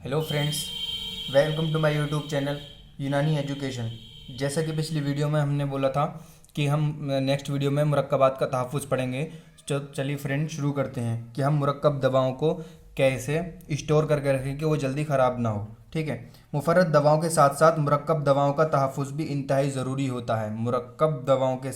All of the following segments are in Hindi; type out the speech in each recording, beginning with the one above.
Hello friends, welcome to my YouTube channel Unani education. जैसा कि पिछली वीडियो में हमने बोला था कि हम नेक्स्ट वीडियो में मुरक्कबात का तहफ़्फ़ुज़ पढ़ेंगे। चलिए फ्रेंड, शुरू करते हैं कि हम मुरक्कब दवाओं को कैसे स्टोर करके रखें कि वो जल्दी ख़राब ना हो। ठीक है, मुफर्रद दवाओं के साथ साथ मुरक्कब दवाओं का तहफ़्फ़ुज़ भी इंतहाई ज़रूरी होता है। मुफर्रद दवाओं के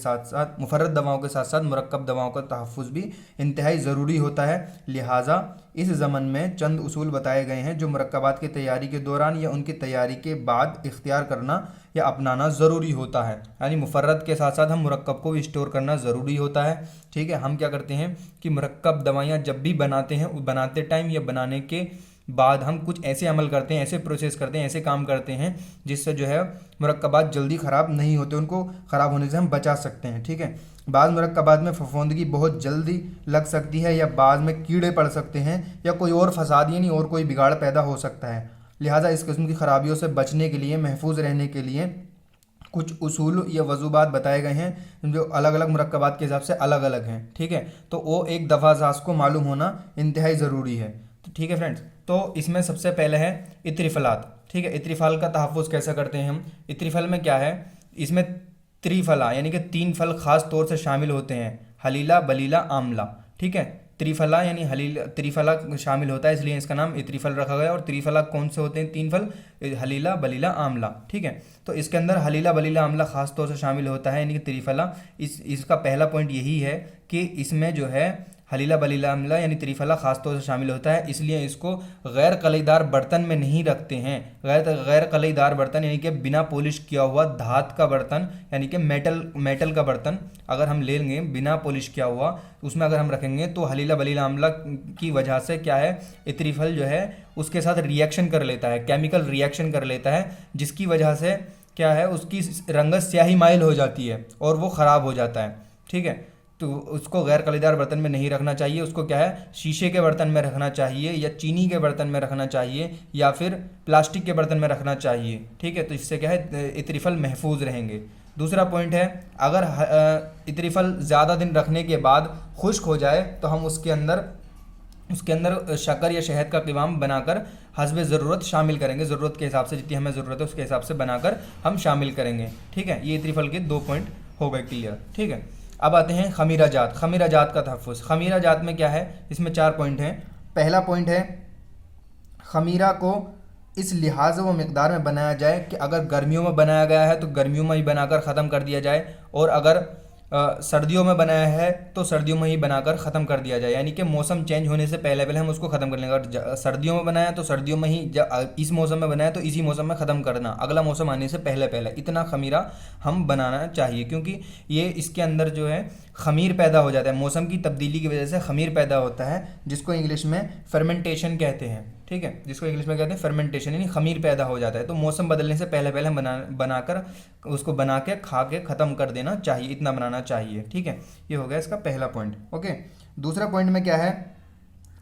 साथ साथ मुरक्कब दवाओं का तहफ़्फ़ुज़ भी इंतहाई ज़रूरी होता है। लिहाजा इस ज़मन में चंद उसूल बताए गए हैं जो मुरक्कबात की तैयारी के दौरान या उनकी तैयारी के बाद इख्तियार करना या अपनाना ज़रूरी होता है। यानी मुफर्रद के साथ साथ हम मुरक्कब को भी स्टोर करना ज़रूरी होता है। ठीक है, हम क्या करते हैं कि मुरक्कब दवाइयाँ जब भी बनाते हैं, बनाते टाइम या बनाने के बाद हम कुछ ऐसे अमल करते हैं, ऐसे प्रोसेस करते हैं, ऐसे काम करते हैं जिससे जो है मुरक्कबात जल्दी ख़राब नहीं होते, उनको ख़राब होने से हम बचा सकते हैं। ठीक है, बाद मुरक्कबात में फफूंदगी बहुत जल्दी लग सकती है या बाद में कीड़े पड़ सकते हैं या कोई और फसाद यानी और कोई बिगाड़ पैदा हो सकता है। लिहाजा इस किस्म की ख़राबियों से बचने के लिए, महफूज रहने के लिए कुछ उसूल या वजूबात बताए गए हैं जो अलग अलग मुरक्कबात के हिसाब से अलग अलग हैं। ठीक है, तो वो एक दफ़ा सास को मालूम होना इंतहाई ज़रूरी है। तो ठीक है फ्रेंड्स, तो इसमें सबसे पहले है इत्रिफलात। ठीक है, इत्रिफल का तहफ़्फ़ुज़ कैसे करते हैं हम? इत्रिफल में क्या है, इसमें त्रिफला यानी कि 3 फल ख़ास तौर से शामिल होते हैं, हलीला, बलीला, आमला। ठीक है, त्रिफला यानी हलीला त्रिफला शामिल होता है, इसलिए इसका नाम इत्रिफल रखा गया। और त्रिफला कौन से होते हैं? 3 फल, हलीला, बलीला, आमला। ठीक है, तो इसके अंदर हलीला, बलीला, आमला ख़ास तौर से शामिल होता है यानी कि त्रिफला। इसका पहला पॉइंट यही है कि इसमें जो है हलीला, बलीला, आमला यानी त्रिफला ख़ास तौर से शामिल होता है, इसलिए इसको गैर कलीदार बर्तन में नहीं रखते हैं। गैर कलीदार बर्तन यानी कि बिना पॉलिश किया हुआ धात का बर्तन यानी कि मेटल का बर्तन अगर हम लेंगे बिना पॉलिश किया हुआ, उसमें अगर हम रखेंगे तो हलीला, बलीला, आमला की वजह से क्या है, इत्रिफल जो है उसके साथ रिएक्शन कर लेता है, केमिकल रिएक्शन कर लेता है, जिसकी वजह से क्या है, उसकी रंगत स्याही माइल हो जाती है और वो ख़राब हो जाता है। ठीक है, तो उसको गैर कलीदार बर्तन में नहीं रखना चाहिए, उसको क्या है, शीशे के बर्तन में रखना चाहिए या चीनी के बर्तन में रखना चाहिए या फिर प्लास्टिक के बर्तन में रखना चाहिए। ठीक है, तो इससे क्या है, इत्रिफल महफूज रहेंगे। दूसरा पॉइंट है, अगर इत्रिफल ज़्यादा दिन रखने के बाद खुश्क हो जाए तो हम उसके अंदर शक्कर या शहद का क़िवाम बनाकर हस्बे ज़रूरत शामिल करेंगे। ज़रूरत के हिसाब से, जितनी हमें ज़रूरत है उसके हिसाब से बनाकर हम शामिल करेंगे। ठीक है, ये इत्रिफल के 2 पॉइंट हो गए क्लियर। ठीक है, अब आते हैं खमीरा जात का तहफ़्फ़ुज़। खमीरा जात में क्या है, इसमें 4 पॉइंट हैं। पहला पॉइंट है, खमीरा को इस लिहाज व मकदार में बनाया जाए कि अगर गर्मियों में बनाया गया है तो गर्मियों में ही बनाकर ख़त्म कर दिया जाए, और अगर सर्दियों में बनाया है तो सर्दियों में ही बनाकर ख़त्म कर दिया जाए, यानी कि मौसम चेंज होने से पहले पहले हम उसको ख़त्म कर लेंगे। अगर सर्दियों में बनाया तो सर्दियों में ही, इस मौसम में बनाया तो इसी मौसम में ख़त्म करना, अगला मौसम आने से पहले पहले इतना खमीरा हम बनाना चाहिए, क्योंकि ये इसके अंदर जो है खमीर पैदा हो जाता है, मौसम की तब्दीली की वजह से खमीर पैदा होता है, जिसको इंग्लिश में फर्मेंटेशन कहते हैं। ठीक है, जिसको इंग्लिश में कहते हैं फर्मेंटेशन, यानी खमीर पैदा हो जाता है। तो मौसम बदलने से पहले पहले हम बनाकर उसको बना के खा के ख़त्म कर देना चाहिए, इतना बनाना चाहिए। ठीक है, ये हो गया इसका पहला पॉइंट। ओके, दूसरा पॉइंट में क्या है,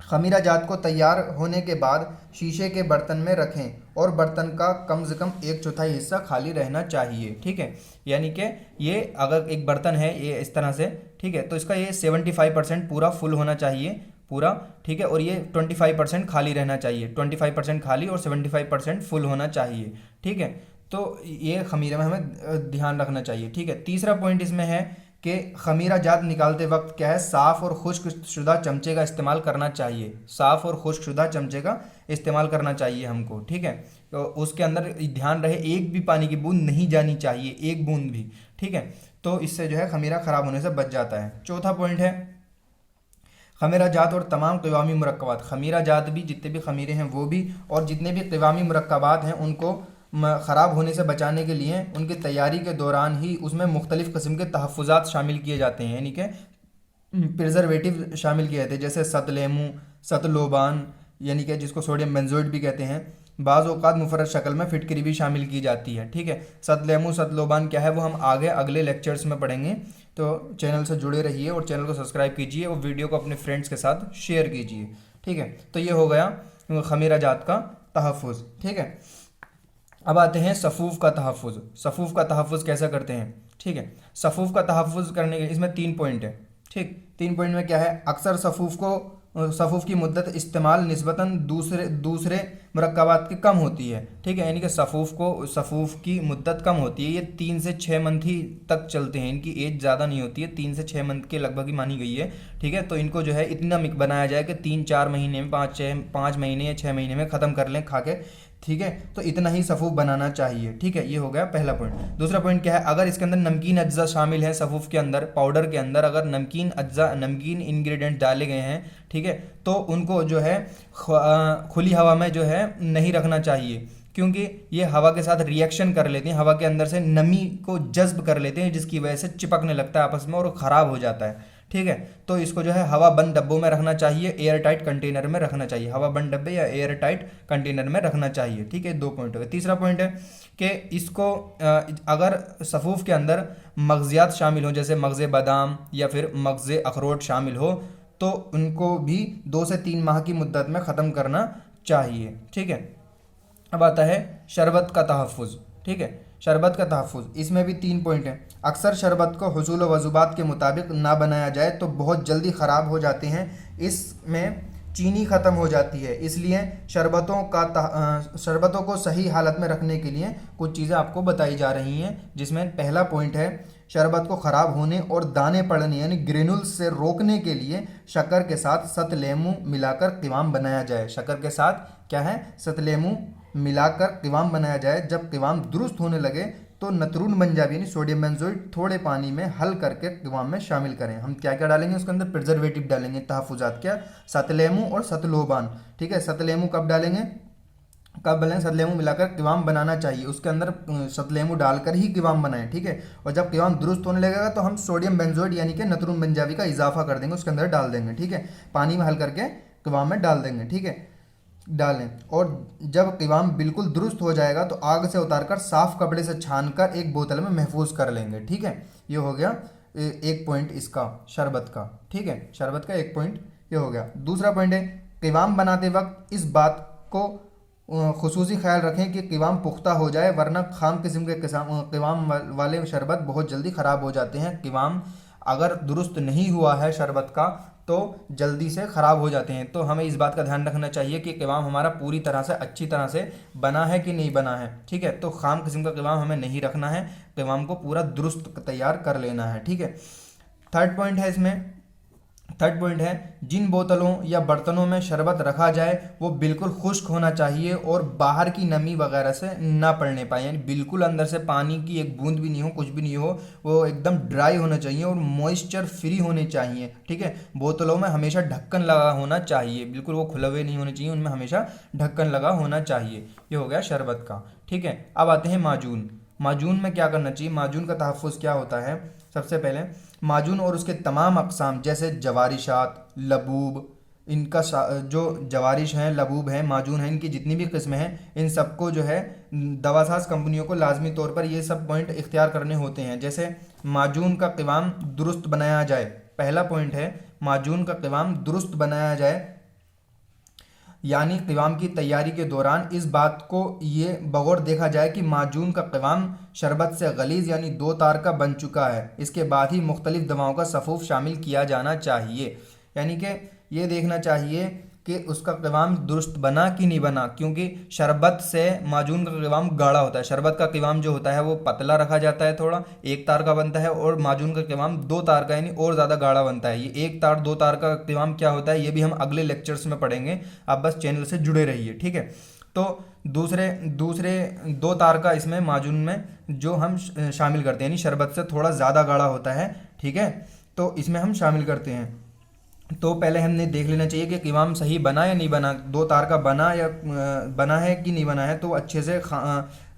खमीरा जात को तैयार होने के बाद शीशे के बर्तन में रखें और बर्तन का कम से कम 1/4 हिस्सा खाली रहना चाहिए। ठीक है, यानी कि ये अगर एक बर्तन है ये इस तरह से, ठीक है, तो इसका ये 75% पूरा फुल होना चाहिए पूरा। ठीक है, और ये 25% खाली रहना चाहिए, 25% खाली और 75% फुल होना चाहिए। ठीक है, तो ये खमीरे में हमें ध्यान रखना चाहिए। ठीक है, तीसरा पॉइंट इसमें है कि खमीरा जात निकालते वक्त क्या है, साफ़ और खुश्क शुदा चमचे का इस्तेमाल करना चाहिए। साफ़ और खुश्क शुदा चमचे का इस्तेमाल करना चाहिए हमको। ठीक है, तो उसके अंदर ध्यान रहे एक भी पानी की बूंद नहीं जानी चाहिए, एक बूंद भी। ठीक है, तो इससे जो है खमीरा ख़राब होने से बच जाता है। चौथा पॉइंट है, खमीरा जात और तमाम क़िवामी मुरक्कबात, खमीरा जात भी, जितने भी खमीरे हैं वो भी, और जितने भी क़िवामी मुरक्कबात हैं उनको ख़राब होने से बचाने के लिए उनकी तैयारी के दौरान ही उसमें मुख्तलिफ़ किस्म के तहफ़्फ़ुज़ात शामिल किए जाते हैं, यानी कि प्रिजर्वेटिव शामिल किए जाते हैं, जैसे सतलेमू, सतलोबान, यानी कि जिसको सोडियम बेंजोइड भी कहते हैं। बाज़ औक़ात मुफर्रद शक्ल में फिटकरी भी शामिल की जाती है। ठीक है, सतलेमू, सतलोबान क्या है वो हम आगे अगले लेक्चर्स में पढ़ेंगे, तो चैनल से जुड़े रहिए और चैनल को सब्सक्राइब कीजिए और वीडियो को अपने फ्रेंड्स के साथ शेयर कीजिए। ठीक है, तो ये हो गया खमीरा जात का तहफ़्फ़ुज़। ठीक है, अब आते हैं सफ़ूफ़ का तहफ़्फ़ुज़। सफ़ूफ़ का तहफ़्फ़ुज़ कैसा करते हैं? ठीक है, सफ़ूफ़ का तहफ़्फ़ुज़ करने के इसमें 3 पॉइंट है। ठीक, 3 पॉइंट में क्या है, अक्सर सफ़ूफ़ को सफ़ूफ़ की मुद्दत इस्तेमाल निस्बतन दूसरे दूसरे मुरक्कबात की कम होती है। ठीक है, यानी कि सफ़ूफ़ की मुद्दत कम होती है, ये 3 से 6 मंथ ही तक चलते हैं, इनकी एज ज़्यादा नहीं होती है, 3 से 6 मंथ के लगभग ही मानी गई है। ठीक है, तो इनको जो है इतना बनाया जाए कि 3-4 महीने में, 5 महीने या 6 महीने में ख़त्म कर लें खा के। ठीक है, तो इतना ही सफ़ूफ़ बनाना चाहिए। ठीक है, ये हो गया पहला पॉइंट। दूसरा पॉइंट क्या है, अगर इसके अंदर नमकीन अज्जा शामिल है, सफ़ूफ़ के अंदर पाउडर के अंदर अगर नमकीन इंग्रेडिएंट डाले गए हैं, ठीक है, तो उनको जो है खुली हवा में जो है नहीं रखना चाहिए, क्योंकि ये हवा के साथ रिएक्शन कर लेते हैं, हवा के अंदर से नमी को जज्ब कर लेते हैं, जिसकी वजह से चिपकने लगता है आपस में और ख़राब हो जाता है। ठीक है, तो इसको जो है हवा बंद डब्बों में रखना चाहिए, एयर टाइट कंटेनर में रखना चाहिए, हवा बंद डब्बे या एयर टाइट कंटेनर में रखना चाहिए। ठीक है, 2 पॉइंट हो गए। तीसरा पॉइंट है कि इसको अगर सफ़ूफ़ के अंदर मगज़ियात शामिल हो, जैसे मगज़ बादाम या फिर मगज़ अखरोट शामिल हो, तो उनको भी 2 से 3 माह की मुद्दत में ख़त्म करना चाहिए। ठीक है, अब आता है शरबत का तहफ़्फ़ुज़। ठीक है, शरबत का तहफ़्फ़ुज़, इसमें भी 3 पॉइंट हैं। अक्सर शरबत को हुसूल व वज़ूबात के मुताबिक ना बनाया जाए तो बहुत जल्दी ख़राब हो जाते हैं, इसमें चीनी ख़त्म हो जाती है, इसलिए शरबतों को सही हालत में रखने के लिए कुछ चीज़ें आपको बताई जा रही हैं, जिसमें पहला पॉइंट है, शरबत को ख़राब होने और दाने पड़ने यानी ग्रेनुल्स से रोकने के लिए शक्कर के साथ सतलेमू मिलाकर क़िवाम बनाया जाए। शक्कर के साथ क्या है, सतलेमू मिलाकर क़िवाम बनाया जाए। जब क़िवाम दुरुस्त होने लगे तो नतरून मंजावी यानी सोडियम बेंजोइट थोड़े पानी में हल करके क़िवाम में शामिल करें। हम क्या क्या डालेंगे उसके अंदर, प्रिजर्वेटिव डालेंगे, तहफ़्फ़ुज़ात क्या, सतलेमू और सतलोबान। ठीक है, सतलेमू कब डालेंगे, सतलेमू मिलाकर क़िवाम बनाना चाहिए, उसके अंदर सतलेमू डालकर ही क़िवाम बनाएं। ठीक है, और जब क़िवाम दुरुस्त होने लगेगा तो हम सोडियम बेंजोइट यानी कि नतरून मंजावी का इजाफा कर देंगे, उसके अंदर डाल देंगे। ठीक है, पानी में हल करके क़िवाम में डाल देंगे। ठीक है, डालें, और जब क़िवाम बिल्कुल दुरुस्त हो जाएगा तो आग से उतारकर साफ़ कपड़े से छानकर एक बोतल में महफूज कर लेंगे। ठीक है, ये हो गया 1 पॉइंट इसका शरबत का। ठीक है, शरबत का 1 पॉइंट ये हो गया। दूसरा पॉइंट है, क़िवाम बनाते वक्त इस बात को खुसूसी ख्याल रखें कि क़िवाम पुख्ता हो जाए, वरना खाम किस्म के क़िवाम वाले शरबत बहुत जल्दी ख़राब हो जाते हैं। क़िवाम अगर दुरुस्त नहीं हुआ है शरबत का तो जल्दी से ख़राब हो जाते हैं, तो हमें इस बात का ध्यान रखना चाहिए कि क़िवाम हमारा पूरी तरह से अच्छी तरह से बना है कि नहीं बना है। ठीक है, तो खाम किस्म का क़िवाम हमें नहीं रखना है, क़िवाम को पूरा दुरुस्त तैयार कर लेना है। ठीक है, थर्ड पॉइंट है, जिन बोतलों या बर्तनों में शरबत रखा जाए वो बिल्कुल खुश्क होना चाहिए और बाहर की नमी वगैरह से ना पड़ने पाए, यानी बिल्कुल अंदर से पानी की एक बूंद भी नहीं हो, कुछ भी नहीं हो, वो एकदम ड्राई होना चाहिए और मॉइस्चर फ्री होने चाहिए। ठीक है, बोतलों में हमेशा ढक्कन लगा होना चाहिए, बिल्कुल वो खुले हुए नहीं होने चाहिए, उनमें हमेशा ढक्कन लगा होना चाहिए। ये हो गया शरबत का। ठीक है, अब आते हैं माजून। माजून में क्या करना चाहिए, माजून का तहफ़्फ़ुज़ क्या होता है। सबसे पहले माजून और उसके तमाम अक़साम जैसे जवारिशात, लबूब, इनका जो जवारिश हैं, लबूब हैं, माजून हैं, इनकी जितनी भी किस्में हैं, इन सबको जो है दवासाज कंपनियों को लाजमी तौर पर ये सब पॉइंट इख्तियार करने होते हैं। जैसे माजून का क़िवाम दुरुस्त बनाया जाए, पहला पॉइंट है माजून का क़िवाम दुरुस्त बनाया जाए, यानी क़िवाम की तैयारी के दौरान इस बात को ये बगौर देखा जाए कि माजून का क़िवाम शरबत से गलीज़ यानी 2 तार का बन चुका है, इसके बाद ही मुख्तलिफ़ दवाओं का सफ़ूफ़ शामिल किया जाना चाहिए। यानी कि ये देखना चाहिए कि उसका क़िवाम दुरुस्त बना कि नहीं बना, क्योंकि शरबत से माजून का क़िवाम गाढ़ा होता है, शरबत का क़िवाम जो होता है वो पतला रखा जाता है, थोड़ा 1 तार का बनता है, और माजून का क़िवाम 2 तार का यानी और ज़्यादा गाढ़ा बनता है। ये 1 तार 2 तार का क़िवाम क्या होता है ये भी हम अगले लेक्चर्स में पढ़ेंगे, आप बस चैनल से जुड़े रहिए। ठीक है, तो दूसरे दूसरे 2 तार का इसमें माजून में जो हम शामिल करते हैं, यानी शरबत से थोड़ा ज़्यादा गाढ़ा होता है। ठीक है, तो इसमें हम शामिल करते हैं। तो पहले हमने देख लेना चाहिए कि क़िवाम सही बना या नहीं बना, 2 तार का बना है कि नहीं बना है, तो अच्छे से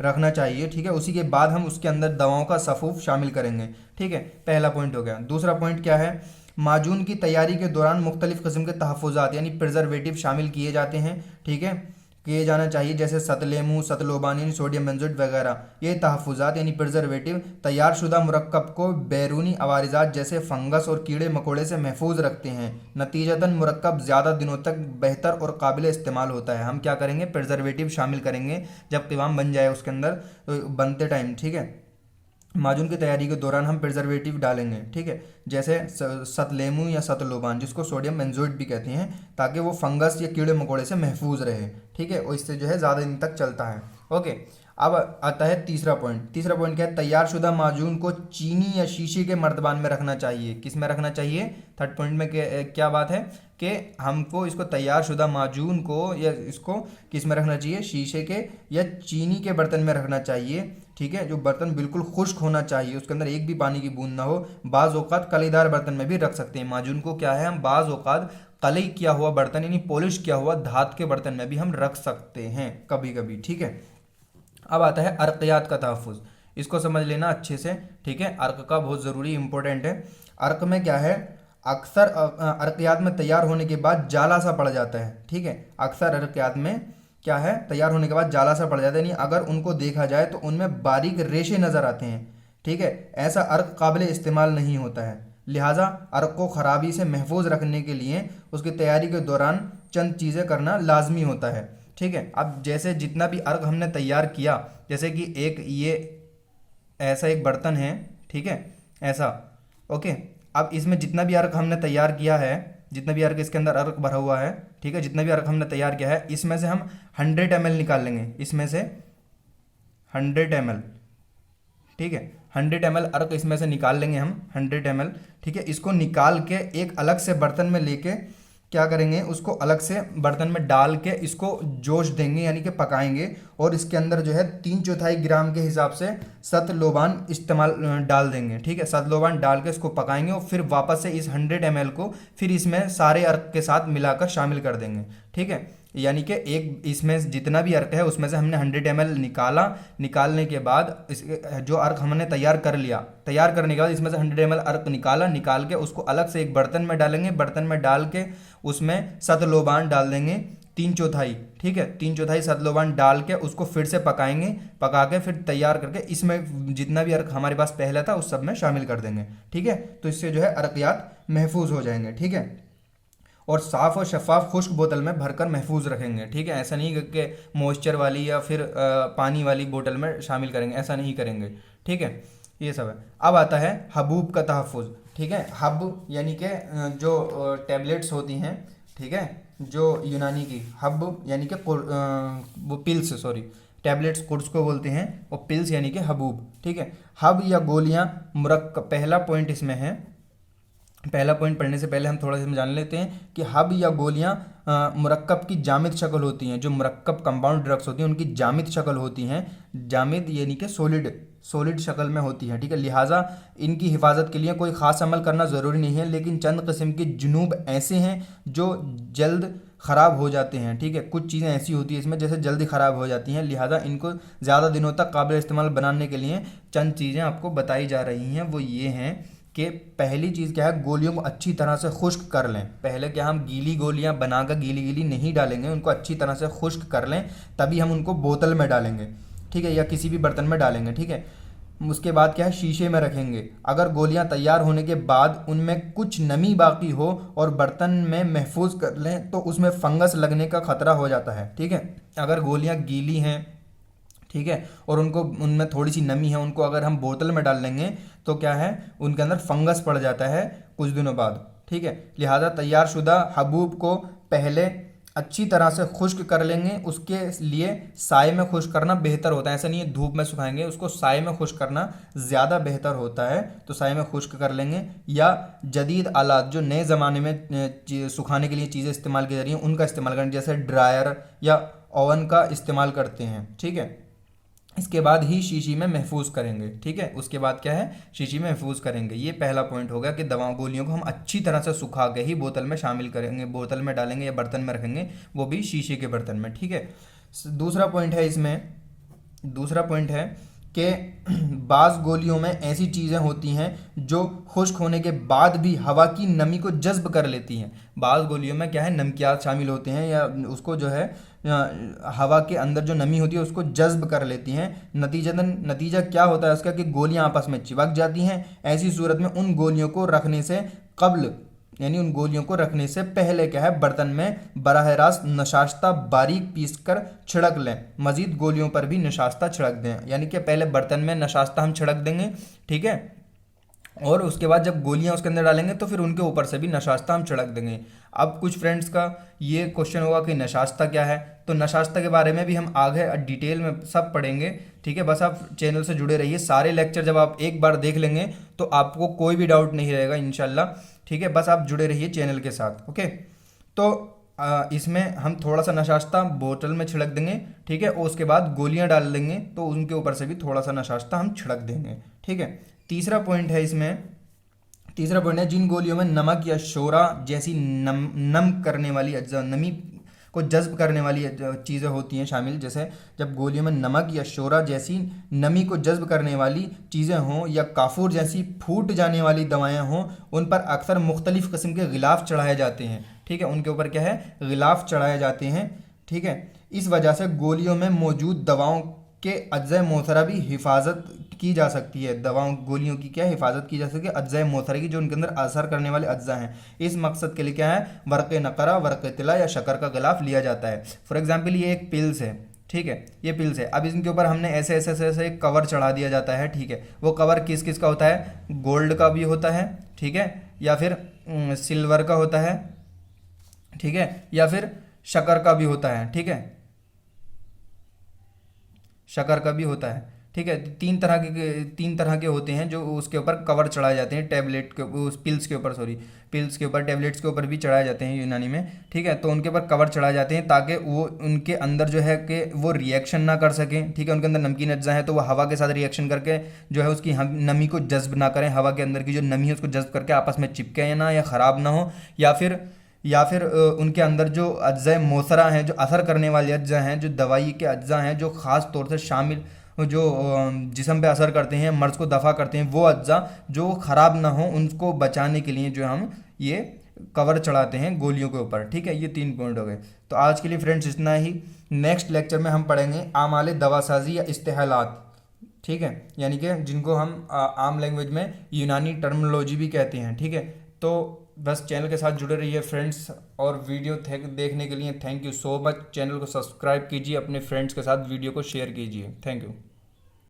रखना चाहिए। ठीक है, उसी के बाद हम उसके अंदर दवाओं का सफ़ूफ़ शामिल करेंगे। ठीक है, पहला पॉइंट हो गया। दूसरा पॉइंट क्या है, माजून की तैयारी के दौरान मुख्तलिफ़ किस्म के तहफ़्फ़ुज़ात यानी प्रिजर्वेटिव शामिल किए जाते हैं। ठीक है, किए जाना चाहिए, जैसे सतलेमू, सतलोबान यानी सोडियम बेंजोइट वगैरह। ये तहफ़्फ़ुज़ात यानी प्रिजर्वेटिव तैयार शुदा मुरक्कब को बैरूनी अवारिज़ात जैसे फंगस और कीड़े मकोड़े से महफूज रखते हैं, नतीजतन मुरक्कब ज़्यादा दिनों तक बेहतर और काबिल इस्तेमाल होता है। हम क्या करेंगे, प्रिजर्वेटिव शामिल करेंगे जब क़िवाम बन जाए उसके अंदर, तो बनते टाइम। ठीक है, माजून की तैयारी के दौरान हम प्रिजर्वेटिव डालेंगे, ठीक है, जैसे सतलेमू या सतलोबान, जिसको सोडियम बेंजोएट भी कहते हैं, ताकि वो फंगस या कीड़े मकोड़े से महफूज रहे, ठीक है, और इससे जो है ज़्यादा दिन तक चलता है। ओके, अब आता है तीसरा पॉइंट। तीसरा पॉइंट क्या है? तैयारशुदा माजून को चीनी या शीशे के मर्तबान में रखना चाहिए। किस में रखना चाहिए? थर्ड पॉइंट में क्या बात है कि हमको इसको तैयारशुदा माजून को या इसको किस में रखना चाहिए? शीशे के या चीनी के बर्तन में रखना चाहिए, ठीक है, जो बर्तन बिल्कुल खुश्क होना चाहिए, उसके अंदर एक भी पानी की बूंद ना हो। बाज़ औक़ात कलीदार बर्तन में भी रख सकते हैं माजून को। क्या है, हम बाज़ औक़ात कलई किया हुआ बर्तन यानी पॉलिश किया हुआ धात के बर्तन में भी हम रख सकते हैं कभी कभी, ठीक है। अब आता है अर्क़ियात का तहफ़्फ़ुज़। इसको समझ लेना अच्छे से, ठीक है, अर्क़ का बहुत ज़रूरी इंपॉर्टेंट है। अर्क़ में क्या है, अक्सर अर्क़ियात में तैयार होने के बाद जाला सा पड़ जाता है, ठीक है, अक्सर अर्क़ियात में क्या है, तैयार होने के बाद जाला सा पड़ जाता है, यानी अगर उनको देखा जाए तो उनमें बारीक रेशे नज़र आते हैं, ठीक है, ऐसा अर्क़ काबिल इस्तेमाल नहीं होता है। लिहाजा अर्क़ को ख़राबी से महफूज रखने के लिए उसकी तैयारी के दौरान चंद चीज़ें करना लाजमी होता है, ठीक है। अब जैसे जितना भी अर्क हमने तैयार किया, जैसे कि एक ये ऐसा एक बर्तन है, ठीक है, ऐसा, ओके। अब इसमें जितना भी अर्क हमने तैयार किया है, जितना भी अर्क इसके अंदर अर्क भरा हुआ है, ठीक है, जितना भी अर्क हमने तैयार किया है, इसमें से हम 100 ml निकाल लेंगे, इसमें से 100 ml, ठीक है, 100 ml अर्क इसमें से निकाल लेंगे हम 100 ml, ठीक है। इसको निकाल के एक अलग से बर्तन में लेके क्या करेंगे, उसको अलग से बर्तन में डाल के इसको जोश देंगे यानी कि पकाएंगे, और इसके अंदर जो है 3/4 ग्राम के हिसाब से सतलोबान इस्तेमाल डाल देंगे, ठीक है। सतलोबान डाल के इसको पकाएंगे और फिर वापस से इस 100 ml को फिर इसमें सारे अर्क के साथ मिलाकर शामिल कर देंगे, ठीक है। यानी कि एक इसमें जितना भी अर्क है उसमें से हमने 100 ml निकाला, निकालने के बाद इस जो अर्क हमने तैयार कर लिया, तैयार करने के बाद इसमें से 100 ml अर्क निकाला, निकाल के उसको अलग से एक बर्तन में डालेंगे, बर्तन में डाल के उसमें सतलोबान डाल देंगे 3/4, ठीक है, 3/4 सतलोबान डाल के उसको फिर से पकाएंगे, पका के फिर तैयार करके इसमें जितना भी अर्क हमारे पास पहले था उस सब में शामिल कर देंगे, ठीक है। तो इससे जो है अर्कियात महफूज हो जाएंगे, ठीक है, और साफ़ और शफाफ खुश्क बोतल में भरकर महफूज रखेंगे, ठीक है। ऐसा नहीं कि मॉइस्चर वाली या फिर पानी वाली बोतल में शामिल करेंगे, ऐसा नहीं करेंगे, ठीक है। ये सब है। अब आता है हबूब का तहफ़्फ़ुज़, ठीक है। हब यानी कि जो टैबलेट्स होती हैं, ठीक है, जो यूनानी की, हब यानी कि वो पिल्स, सॉरी, टैबलेट्स कोर्स को बोलते हैं, और पिल्स यानी कि हबूब, ठीक है। हब या गोलियां मुरक्कब, पहला पॉइंट इसमें है, पहला पॉइंट पढ़ने से पहले हम थोड़ा सा जान लेते हैं कि हब या गोलियां मुरक्कब की जामिद शक्ल होती हैं। जो मुरक्कब कंपाउंड ड्रग्स होती हैं उनकी जामिद शक्ल होती हैं, जामिद यानी कि सॉलिड शक्ल में होती है, ठीक है। लिहाजा इनकी हिफाजत के लिए कोई ख़ास अमल करना ज़रूरी नहीं है, लेकिन चंद किस्म के जुनूब ऐसे हैं जो जल्द ख़राब हो जाते हैं, ठीक है। कुछ चीज़ें ऐसी होती हैं इसमें जैसे जल्दी ख़राब हो जाती हैं, लिहाजा इनको ज़्यादा दिनों तक काबिल इस्तेमाल बनाने के लिए चंद चीज़ें आपको बताई जा रही हैं। वो ये हैं कि पहली चीज़ क्या है, गोलियों को अच्छी तरह से खुश्क कर लें। पहले क्या, हम गीली गोलियां बनाकर गीली नहीं डालेंगे, उनको अच्छी तरह से खुश्क कर लें, तभी हम उनको बोतल में डालेंगे, ठीक है, या किसी भी बर्तन में डालेंगे, ठीक है। उसके बाद क्या है, शीशे में रखेंगे। अगर गोलियां तैयार होने के बाद उनमें कुछ नमी बाकी हो और बर्तन में महफूज कर लें तो उसमें फंगस लगने का खतरा हो जाता है, ठीक है। अगर गोलियां गीली हैं, ठीक है, और उनमें थोड़ी सी नमी है, उनको अगर हम बोतल में डाल लेंगे तो क्या है, उनके अंदर फंगस पड़ जाता है कुछ दिनों बाद, ठीक है। लिहाजा तैयारशुदा हबूब को पहले अच्छी तरह से खुश्क कर लेंगे। उसके लिए साए में खुश्क करना बेहतर होता है, ऐसा नहीं है धूप में सुखाएंगे, उसको साए में खुश्क करना ज़्यादा बेहतर होता है, तो साए में खुश्क कर लेंगे। या जदीद आलात जो नए ज़माने में सुखाने के लिए चीज़ें इस्तेमाल की जा रही हैं उनका इस्तेमाल करें, जैसे ड्रायर या ओवन का इस्तेमाल करते हैं, ठीक है। इसके बाद ही शीशी में महफूज करेंगे, ठीक है। उसके बाद क्या है, शीशी में महफूज करेंगे। ये पहला पॉइंट हो गया कि दवा गोलियों को हम अच्छी तरह से सुखा के ही बोतल में शामिल करेंगे, बोतल में डालेंगे या बर्तन में रखेंगे, वो भी शीशे के बर्तन में, ठीक है। दूसरा पॉइंट है इसमें, दूसरा पॉइंट है कि बाज़ गोलियों में ऐसी चीज़ें होती हैं जो खुश्क होने के बाद भी हवा की नमी को जज्ब कर लेती हैं। बाज़ गोलियों में क्या है, नमकियात शामिल होते हैं या उसको जो है हवा के अंदर जो नमी होती है उसको जज्ब कर लेती हैं। नतीजा क्या होता है उसका कि गोलियां आपस में चिपक जाती हैं। ऐसी सूरत में उन गोलियों को रखने से कब्ल यानी उन गोलियों को रखने से पहले क्या है, बर्तन में बराह रास्त नशास्ता बारीक पीसकर छिड़क लें। मजीद गोलियों पर भी नशास्ता छिड़क दें, यानी कि पहले बर्तन में नशास्ता हम छिड़क देंगे, ठीक है, और उसके बाद जब गोलियां उसके अंदर डालेंगे तो फिर उनके ऊपर से भी नशास्ता हम छिड़क देंगे। अब कुछ फ्रेंड्स का ये क्वेश्चन होगा कि नशास्ता क्या है, तो नशास्ता के बारे में भी हम आगे डिटेल में सब पढ़ेंगे, ठीक है। बस आप चैनल से जुड़े रहिए, सारे लेक्चर जब आप एक बार देख लेंगे तो आपको कोई भी डाउट नहीं रहेगा इंशाल्लाह, ठीक है। बस आप जुड़े रहिए चैनल के साथ, ओके। तो इसमें हम थोड़ा सा नशास्ता बोतल में छिड़क देंगे, ठीक है, और उसके बाद गोलियां डाल देंगे तो उनके ऊपर से भी थोड़ा सा नशास्ता हम छिड़क देंगे, ठीक है। तीसरा पॉइंट है इसमें, तीसरा पॉइंट है जिन गोलियों में नमक या शोरा जैसी नम करने वाली अज्जा, नमी को जज्ब करने वाली चीज़ें होती हैं शामिल, जैसे जब गोलियों में नमक या शोरा जैसी नमी को जज्ब करने वाली चीज़ें हों या काफूर जैसी फूट जाने वाली दवाएं हों, उन पर अक्सर मुख्तलिफ़ किस्म के गिलाफ चढ़ाए जाते हैं, ठीक है। उनके ऊपर क्या है, गिलाफ चढ़ाए जाते हैं, ठीक है। इस वजह से गोलियों में मौजूद दवाओं के अज्जा मोथरा भी हिफाजत की जा सकती है, दवाओं गोलियों की क्या हिफाजत की जा सकती है अज्जा मोथरा की, जो उनके अंदर असर करने वाले अज्जा हैं। इस मकसद के लिए क्या है, वर्क़ नक़रा, वर्क़ तिला या शक्कर का गिलाफ लिया जाता है। फॉर एग्जाम्पल ये एक पिल्स है, ठीक है, ये पिल्स है। अब इनके ऊपर हमने ऐसे ऐसे ऐसे ऐसे एक कवर चढ़ा दिया जाता है, ठीक है। वो कवर किस किस का होता है, गोल्ड का भी होता है, ठीक है, या फिर सिल्वर का होता है, ठीक है, या फिर शक्कर का भी होता है, ठीक है, शक्कर का भी होता है, ठीक है। तीन तरह के होते हैं जो उसके ऊपर कवर चढ़ाए जाते हैं, टैबलेट के उस पिल्स के ऊपर, सॉरी पिल्स के ऊपर, टैबलेट्स के ऊपर भी चढ़ाए जाते हैं यूनानी में, ठीक है। तो उनके ऊपर कवर चढ़ाए जाते हैं ताकि वो उनके अंदर जो है कि वो रिएक्शन ना कर सकें, ठीक है। उनके अंदर नमकीन अज्जा है तो वो हवा के साथ रिएक्शन करके जो है उसकी नमी को जज्ब ना करें, हवा के अंदर की जो नमी है उसको जज्ब करके आपस में चिपके ना, या ख़राब ना हो, या फिर उनके अंदर जो अज्जा मोसरा हैं, जो असर करने वाले अज्जा हैं, जो दवाई के अज्जा हैं, जो ख़ास तौर से शामिल जो जिस्म पे असर करते हैं, मर्ज़ को दफ़ा करते हैं, वो अज्जा जो ख़राब ना हो, उनको बचाने के लिए जो हम ये कवर चढ़ाते हैं गोलियों के ऊपर, ठीक है। ये 3 पॉइंट हो गए। तो आज के लिए फ्रेंड्स इतना ही। नेक्स्ट लेक्चर में हम पढ़ेंगे आमाले दवासाजी या इस्तेहालात, ठीक है, यानी कि जिनको हम आम लैंग्वेज में यूनानी टर्मिनोलॉजी भी कहते हैं, ठीक है। तो बस चैनल के साथ जुड़े रहिए फ्रेंड्स, और वीडियो देखने के लिए thank you so much. Channel को सब्सक्राइब कीजिए, अपने फ्रेंड्स के साथ वीडियो को शेयर कीजिए, थैंक यू।